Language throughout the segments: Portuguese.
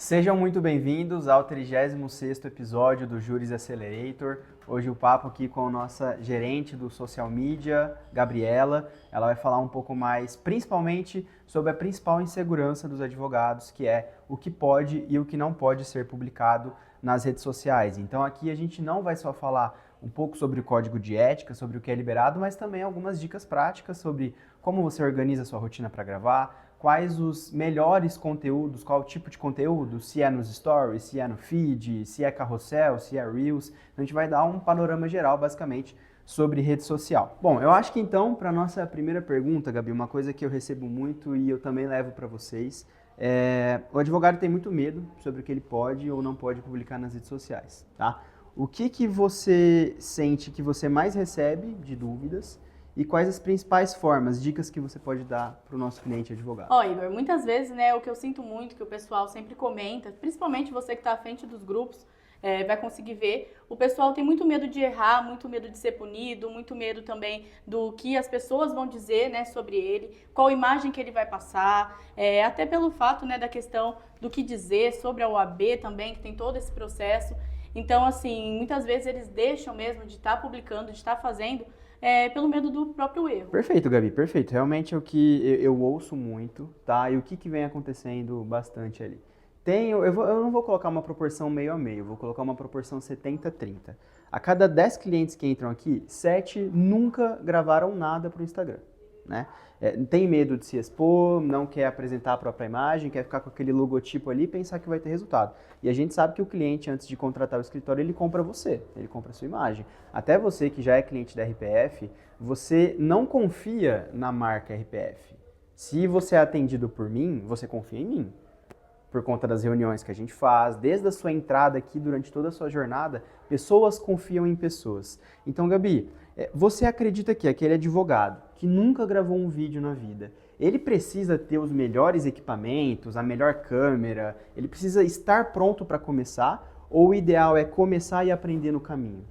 Sejam muito bem-vindos ao 36º episódio do Juris Accelerator. Hoje o papo aqui com a nossa gerente do social media, Gabriela. Ela vai falar um pouco mais, principalmente, sobre a principal insegurança dos advogados, que é o que pode e o que não pode ser publicado nas redes sociais. Então aqui a gente não vai só falar um pouco sobre o código de ética, sobre o que é liberado, mas também algumas dicas práticas sobre como você organiza a sua rotina para gravar, quais os melhores conteúdos, qual tipo de conteúdo, se é nos stories, se é no feed, se é carrossel, se é reels. A gente vai dar um panorama geral, basicamente, sobre rede social. Bom, eu acho que então, para a nossa primeira pergunta, Gabi, uma coisa que eu recebo muito e eu também levo para vocês, o advogado tem muito medo sobre o que ele pode ou não pode publicar nas redes sociais, tá? O que você sente que você mais recebe de dúvidas? E quais as principais formas, dicas que você pode dar para o nosso cliente advogado? Igor, muitas vezes, o que eu sinto muito, que o pessoal sempre comenta, principalmente você que está à frente dos grupos, vai conseguir ver, o pessoal tem muito medo de errar, muito medo de ser punido, muito medo também do que as pessoas vão dizer, sobre ele, qual imagem que ele vai passar, até pelo fato, da questão do que dizer sobre a OAB também, que tem todo esse processo. Então, assim, muitas vezes eles deixam mesmo de estar publicando, de estar fazendo, pelo medo do próprio erro. Perfeito, Gabi, perfeito. Realmente é o que eu ouço muito, tá? E o que vem acontecendo bastante ali. Eu não vou colocar uma proporção meio a meio, vou colocar uma proporção 70-30. A cada 10 clientes que entram aqui, 7 nunca gravaram nada para o Instagram, né? Tem medo de se expor, não quer apresentar a própria imagem, quer ficar com aquele logotipo ali e pensar que vai ter resultado. E a gente sabe que o cliente, antes de contratar o escritório, ele compra você, ele compra a sua imagem. Até você que já é cliente da RPF, você não confia na marca RPF. Se você é atendido por mim, você confia em mim. Por conta das reuniões que a gente faz, desde a sua entrada aqui, durante toda a sua jornada, pessoas confiam em pessoas. Então, Gabi, você acredita que aquele advogado que nunca gravou um vídeo na vida, ele precisa ter os melhores equipamentos, a melhor câmera, ele precisa estar pronto para começar, ou o ideal é começar e aprender no caminho?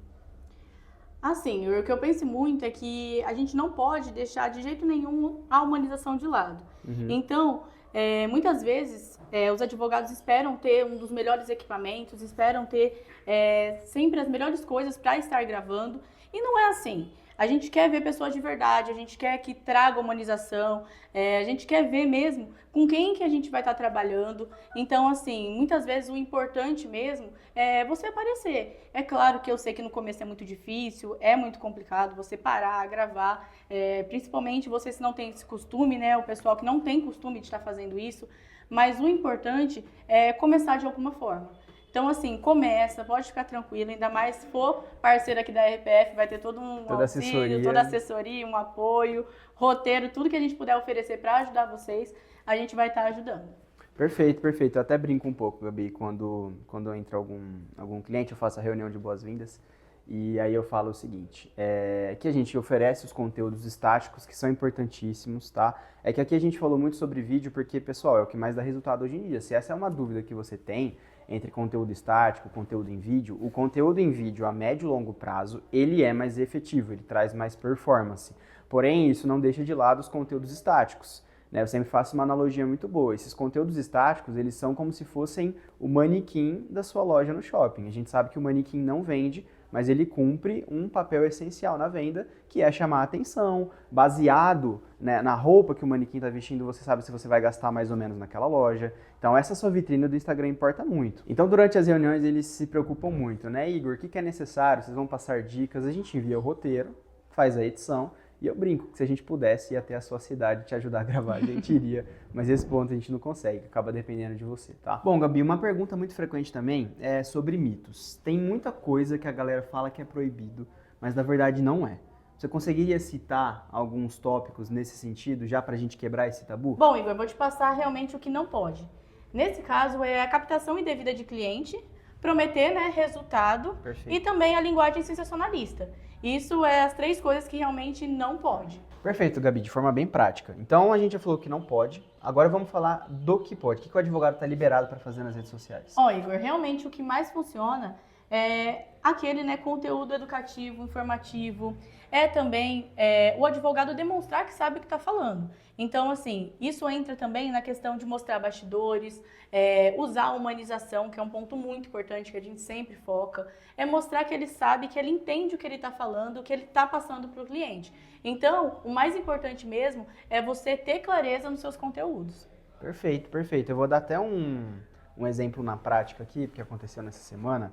Assim, o que eu penso muito é que a gente não pode deixar de jeito nenhum a humanização de lado. Então, muitas vezes, os advogados esperam ter um dos melhores equipamentos, esperam ter sempre as melhores coisas para estar gravando, e não é assim. A gente quer ver pessoas de verdade, a gente quer que traga humanização, a gente quer ver mesmo com quem que a gente vai estar trabalhando. Então, assim, muitas vezes o importante mesmo é você aparecer. É claro que eu sei que no começo é muito difícil, é muito complicado você parar, gravar, principalmente você se não tem esse costume, o pessoal que não tem costume de estar fazendo isso, mas o importante é começar de alguma forma. Então, assim, começa, pode ficar tranquilo, ainda mais se for parceiro aqui da RPF, vai ter todo um auxílio, toda assessoria, um apoio, roteiro, tudo que a gente puder oferecer para ajudar vocês, a gente vai estar ajudando. Perfeito, perfeito. Eu até brinco um pouco, Gabi, quando entra algum cliente, eu faço a reunião de boas-vindas, e aí eu falo o seguinte, que a gente oferece os conteúdos estáticos, que são importantíssimos, tá? É que aqui a gente falou muito sobre vídeo, porque, pessoal, é o que mais dá resultado hoje em dia. Se essa é uma dúvida que você tem, entre conteúdo estático e conteúdo em vídeo, o conteúdo em vídeo a médio e longo prazo, ele é mais efetivo, ele traz mais performance. Porém, isso não deixa de lado os conteúdos estáticos. Eu sempre faço uma analogia muito boa. Esses conteúdos estáticos, eles são como se fossem o manequim da sua loja no shopping. A gente sabe que o manequim não vende, mas ele cumpre um papel essencial na venda, que é chamar a atenção, baseado na roupa que o manequim está vestindo, você sabe se você vai gastar mais ou menos naquela loja. Então essa sua vitrine do Instagram importa muito. Então durante as reuniões eles se preocupam muito, Igor? O que é necessário? Vocês vão passar dicas, a gente envia o roteiro, faz a edição, e eu brinco que se a gente pudesse ir até a sua cidade te ajudar a gravar, a gente iria, mas esse ponto a gente não consegue, acaba dependendo de você, tá? Bom, Gabi, uma pergunta muito frequente também é sobre mitos. Tem muita coisa que a galera fala que é proibido, mas na verdade não é. Você conseguiria citar alguns tópicos nesse sentido, já pra gente quebrar esse tabu? Bom, Igor, eu vou te passar realmente o que não pode. Nesse caso, é a captação indevida de cliente, prometer resultado. Perfeito. E também a linguagem sensacionalista. Isso é as 3 coisas que realmente não pode. Perfeito, Gabi, de forma bem prática. Então a gente já falou que não pode, agora vamos falar do que pode. O que o advogado está liberado para fazer nas redes sociais? Igor, realmente o que mais funciona é aquele conteúdo educativo, informativo, é também o advogado demonstrar que sabe o que está falando. Então, assim, isso entra também na questão de mostrar bastidores, usar a humanização, que é um ponto muito importante que a gente sempre foca, é mostrar que ele sabe, que ele entende o que ele está falando, o que ele está passando para o cliente. Então, o mais importante mesmo é você ter clareza nos seus conteúdos. Perfeito, perfeito. Eu vou dar até um exemplo na prática aqui, porque aconteceu nessa semana,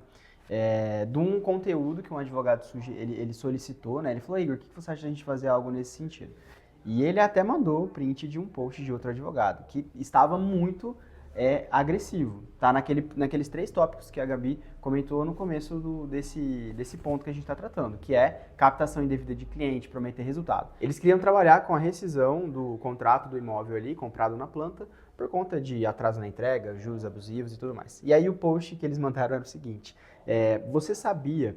de um conteúdo que um advogado ele solicitou, né? Ele falou, Igor, o que você acha de a gente fazer algo nesse sentido? E ele até mandou o print de um post de outro advogado, que estava muito agressivo. Tá naqueles 3 tópicos que a Gabi comentou no começo desse ponto que a gente está tratando, que é captação indevida de cliente, prometer resultado. Eles queriam trabalhar com a rescisão do contrato do imóvel ali, comprado na planta, por conta de atraso na entrega, juros abusivos e tudo mais. E aí o post que eles mandaram era o seguinte, você sabia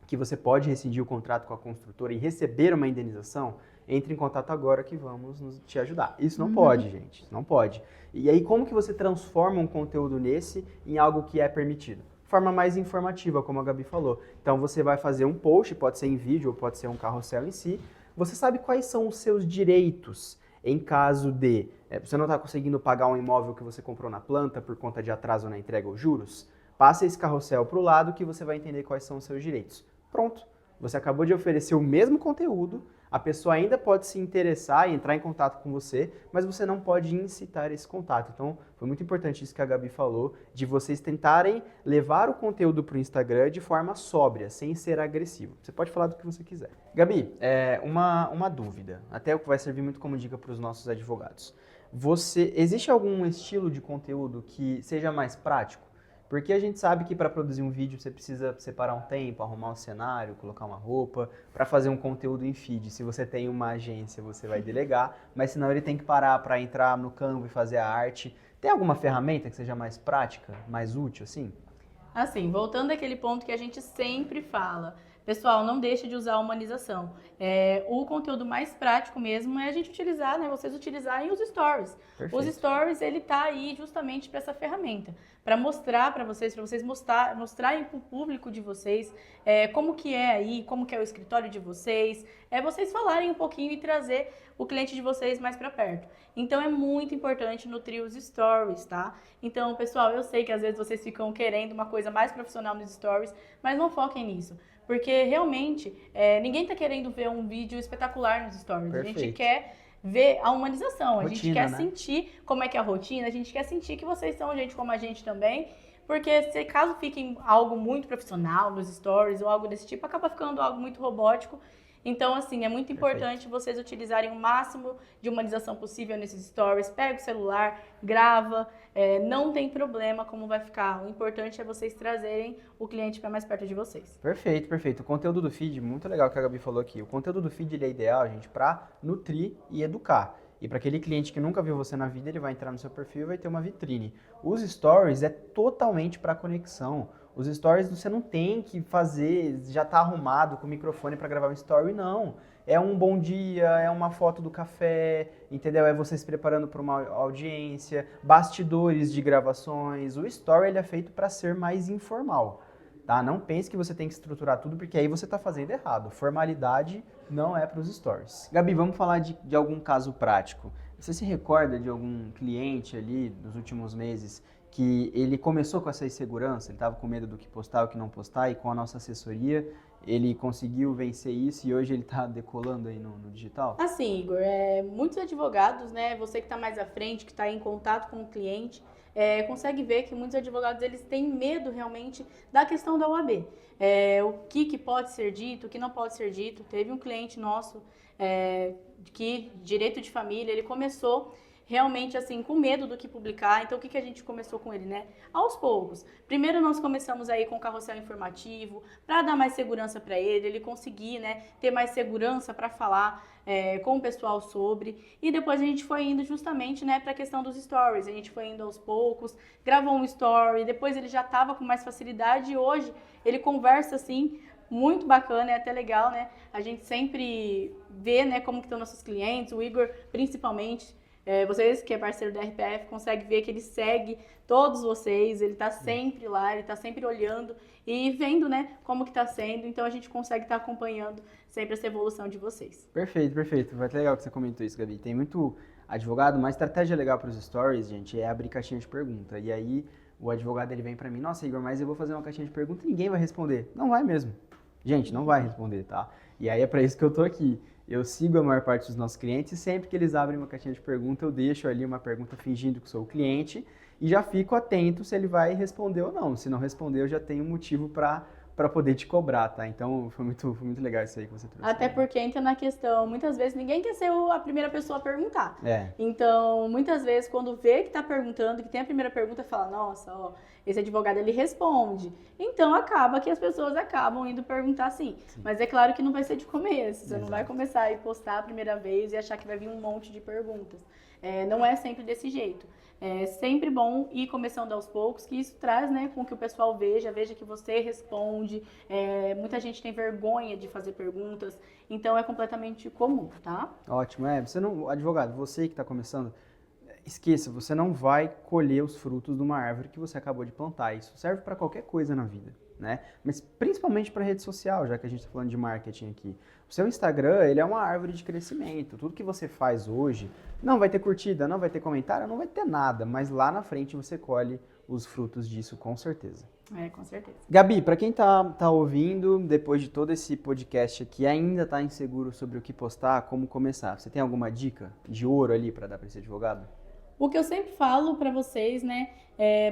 que você pode rescindir o contrato com a construtora e receber uma indenização? Entre em contato agora que vamos te ajudar. Isso não pode, gente, não pode. E aí como que você transforma um conteúdo nesse em algo que é permitido? Forma mais informativa, como a Gabi falou. Então você vai fazer um post, pode ser em vídeo ou pode ser um carrossel em si. Você sabe quais são os seus direitos em caso de você não está conseguindo pagar um imóvel que você comprou na planta por conta de atraso na entrega ou juros? Passa esse carrossel para o lado que você vai entender quais são os seus direitos. Pronto, você acabou de oferecer o mesmo conteúdo, a pessoa ainda pode se interessar e entrar em contato com você, mas você não pode incitar esse contato. Então, foi muito importante isso que a Gabi falou, de vocês tentarem levar o conteúdo para o Instagram de forma sóbria, sem ser agressivo. Você pode falar do que você quiser. Gabi, uma dúvida, até o que vai servir muito como dica para os nossos advogados. Existe algum estilo de conteúdo que seja mais prático? Porque a gente sabe que para produzir um vídeo você precisa separar um tempo, arrumar um cenário, colocar uma roupa, para fazer um conteúdo em feed. Se você tem uma agência, você vai delegar, mas senão ele tem que parar para entrar no Canva e fazer a arte. Tem alguma ferramenta que seja mais prática, mais útil, assim? Assim, voltando àquele ponto que a gente sempre fala, pessoal, não deixe de usar a humanização. O conteúdo mais prático mesmo é a gente utilizar, né? Vocês utilizarem os stories. Perfeito. Os stories, ele tá aí justamente para essa ferramenta, para mostrar para vocês mostrarem para o público de vocês como que é aí, como que é o escritório de vocês, vocês falarem um pouquinho e trazer o cliente de vocês mais para perto. Então é muito importante nutrir os stories, tá? Então, pessoal, eu sei que às vezes vocês ficam querendo uma coisa mais profissional nos stories, mas não foquem nisso. Porque realmente ninguém está querendo ver um vídeo espetacular nos stories. Perfeito. A gente quer ver a humanização, a gente quer né? sentir como é que é a rotina, a gente quer sentir que vocês são gente como a gente também. Porque se caso fique algo muito profissional nos stories ou algo desse tipo, acaba ficando algo muito robótico. Então, assim, é muito importante vocês utilizarem o máximo de humanização possível nesses stories. Pega o celular, grava, não tem problema como vai ficar. O importante é vocês trazerem o cliente para mais perto de vocês. Perfeito, perfeito. O conteúdo do feed, muito legal que a Gabi falou aqui. O conteúdo do feed ele é ideal, gente, para nutrir e educar. E para aquele cliente que nunca viu você na vida, ele vai entrar no seu perfil e vai ter uma vitrine. Os stories é totalmente para conexão. Os stories você não tem que fazer, já tá arrumado com o microfone para gravar um story, não. É um bom dia, é uma foto do café, entendeu? É você se preparando para uma audiência, bastidores de gravações. O story ele é feito para ser mais informal, tá? Não pense que você tem que estruturar tudo, porque aí você tá fazendo errado. Formalidade não é para os stories. Gabi, vamos falar de algum caso prático. Você se recorda de algum cliente ali nos últimos meses que ele começou com essa insegurança, ele estava com medo do que postar, o que não postar, e com a nossa assessoria ele conseguiu vencer isso e hoje ele está decolando aí no digital? Assim, Igor, muitos advogados, né, você que está mais à frente, que está em contato com o cliente, consegue ver que muitos advogados eles têm medo realmente da questão da OAB. O que pode ser dito, o que não pode ser dito. Teve um cliente nosso que, direito de família, ele começou realmente assim, com medo do que publicar. Então, o que a gente começou com ele, né? Aos poucos. Primeiro, nós começamos aí com o carrossel informativo, para dar mais segurança para ele conseguir, né, ter mais segurança para falar com o pessoal sobre. E depois a gente foi indo justamente, né, para a questão dos stories. A gente foi indo aos poucos, gravou um story, depois ele já estava com mais facilidade e hoje ele conversa assim, muito bacana, é até legal, né? A gente sempre vê, né, como que estão nossos clientes, o Igor principalmente. Vocês que é parceiro da RPF conseguem ver que ele segue todos vocês, ele está sempre lá, ele está sempre olhando e vendo, né, como que está sendo. Então a gente consegue estar acompanhando sempre essa evolução de vocês. Perfeito, perfeito. Vai legal que você comentou isso, Gabi. Tem muito advogado, uma estratégia legal para os stories, gente, é abrir caixinha de pergunta. E aí o advogado ele vem para mim, nossa, Igor, mas eu vou fazer uma caixinha de pergunta e ninguém vai responder. Não vai mesmo. Gente, não vai responder, tá? E aí é para isso que eu tô aqui. Eu sigo a maior parte dos nossos clientes e sempre que eles abrem uma caixinha de pergunta, eu deixo ali uma pergunta fingindo que sou o cliente e já fico atento se ele vai responder ou não. Se não responder, eu já tenho um motivo para poder te cobrar, tá? Então, foi muito legal isso aí que você trouxe. Até porque entra na questão, muitas vezes ninguém quer ser a primeira pessoa a perguntar. É. Então, muitas vezes, quando vê que tá perguntando, que tem a primeira pergunta, fala, nossa, ó, esse advogado, ele responde. Então, acaba que as pessoas acabam indo perguntar sim. Mas é claro que não vai ser de começo. Você não vai começar a postar a primeira vez e achar que vai vir um monte de perguntas. Não é sempre desse jeito. É sempre bom ir começando aos poucos, que isso traz, né, com que o pessoal veja que você responde. Muita gente tem vergonha de fazer perguntas, então é completamente comum, tá? Ótimo, você não, advogado, você que está começando, esqueça, você não vai colher os frutos de uma árvore que você acabou de plantar. Isso serve para qualquer coisa na vida, né? Mas principalmente para rede social, já que a gente está falando de marketing aqui. O seu Instagram, ele é uma árvore de crescimento. Tudo que você faz hoje não vai ter curtida, não vai ter comentário, não vai ter nada, mas lá na frente você colhe os frutos disso com certeza. Com certeza. Gabi, para quem tá ouvindo, depois de todo esse podcast aqui, ainda tá inseguro sobre o que postar, como começar, você tem alguma dica de ouro ali para dar para esse advogado? O que eu sempre falo para vocês, né,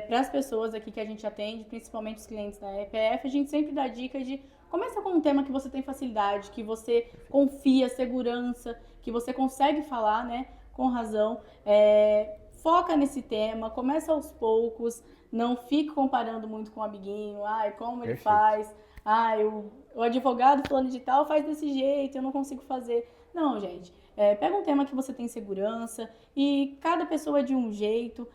para as pessoas aqui que a gente atende, principalmente os clientes da EPF, a gente sempre dá dica de começa com um tema que você tem facilidade, que você confia, segurança, que você consegue falar, né, com razão. Foca nesse tema, começa aos poucos, não fique comparando muito com o amiguinho, como ele faz, o advogado fulano de tal faz desse jeito, eu não consigo fazer. Não, gente. Pega um tema que você tem segurança e cada pessoa é de um jeito,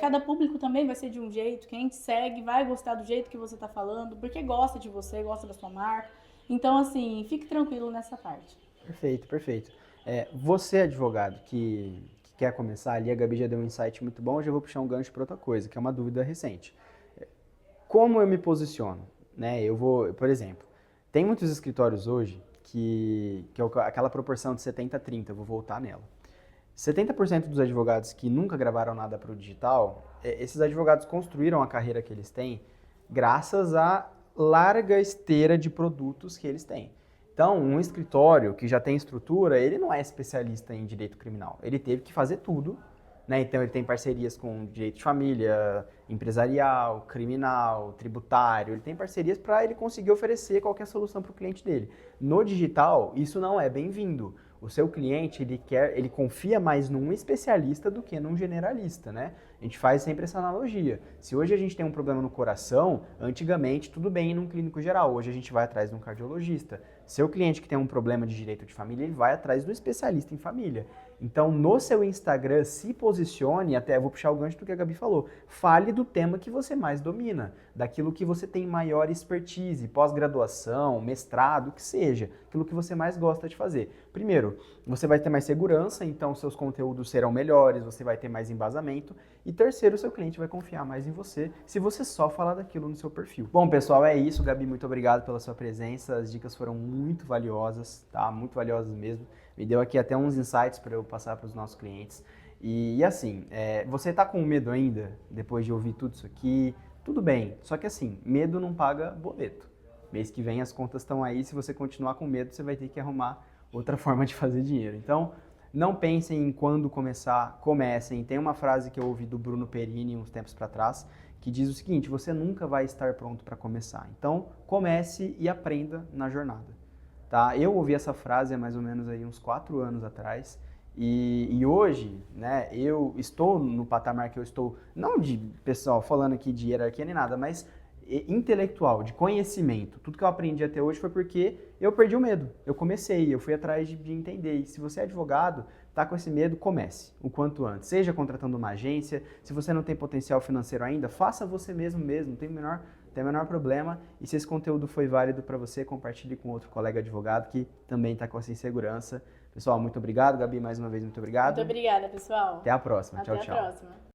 cada público também vai ser de um jeito, quem te segue vai gostar do jeito que você está falando, porque gosta de você, gosta da sua marca. Então, assim, fique tranquilo nessa parte. Perfeito, perfeito. Você, advogado, que quer começar ali, a Gabi já deu um insight muito bom, eu já vou puxar um gancho para outra coisa, que é uma dúvida recente. Como eu me posiciono? Né? Por exemplo, tem muitos escritórios hoje que é aquela proporção de 70-30, eu vou voltar nela. 70% dos advogados que nunca gravaram nada para o digital, esses advogados construíram a carreira que eles têm graças à larga esteira de produtos que eles têm. Então, um escritório que já tem estrutura, ele não é especialista em direito criminal. Ele teve que fazer tudo, né? Então, ele tem parcerias com direito de família, empresarial, criminal, tributário. Ele tem parcerias para ele conseguir oferecer qualquer solução para o cliente dele. No digital, isso não é bem-vindo. O seu cliente, ele confia mais num especialista do que num generalista, né? A gente faz sempre essa analogia. Se hoje a gente tem um problema no coração, antigamente tudo bem ir num clínico geral. Hoje a gente vai atrás de um cardiologista. Seu cliente que tem um problema de direito de família, ele vai atrás do especialista em família. Então, no seu Instagram, se posicione, até vou puxar o gancho do que a Gabi falou, fale do tema que você mais domina, daquilo que você tem maior expertise, pós-graduação, mestrado, o que seja, aquilo que você mais gosta de fazer. Primeiro, você vai ter mais segurança, então seus conteúdos serão melhores, você vai ter mais embasamento. E terceiro, seu cliente vai confiar mais em você, se você só falar daquilo no seu perfil. Bom, pessoal, é isso. Gabi, muito obrigado pela sua presença. As dicas foram muito valiosas, tá? Muito valiosas mesmo. Me deu aqui até uns insights para eu passar para os nossos clientes. E assim, você tá com medo ainda, depois de ouvir tudo isso aqui? Tudo bem, só que assim, medo não paga boleto. Mês que vem as contas estão aí, se você continuar com medo, você vai ter que arrumar outra forma de fazer dinheiro. Então, não pensem em quando começar, comecem. Tem uma frase que eu ouvi do Bruno Perini uns tempos para trás, que diz o seguinte: você nunca vai estar pronto para começar. Então, comece e aprenda na jornada. Tá? Eu ouvi essa frase há mais ou menos aí uns 4 anos atrás, e hoje, né, eu estou no patamar que eu estou, não de pessoal falando aqui de hierarquia nem nada, mas intelectual, de conhecimento. Tudo que eu aprendi até hoje foi porque eu perdi o medo. Eu comecei, eu fui atrás de entender. E se você é advogado, tá com esse medo, comece o quanto antes. Seja contratando uma agência, se você não tem potencial financeiro ainda, faça você mesmo, não tem a menor não tem o menor problema. E se esse conteúdo foi válido para você, compartilhe com outro colega advogado que também está com essa insegurança. Pessoal, muito obrigado. Gabi, mais uma vez, muito obrigado. Muito obrigada, pessoal. Até a próxima. Até Tchau, tchau. a próxima.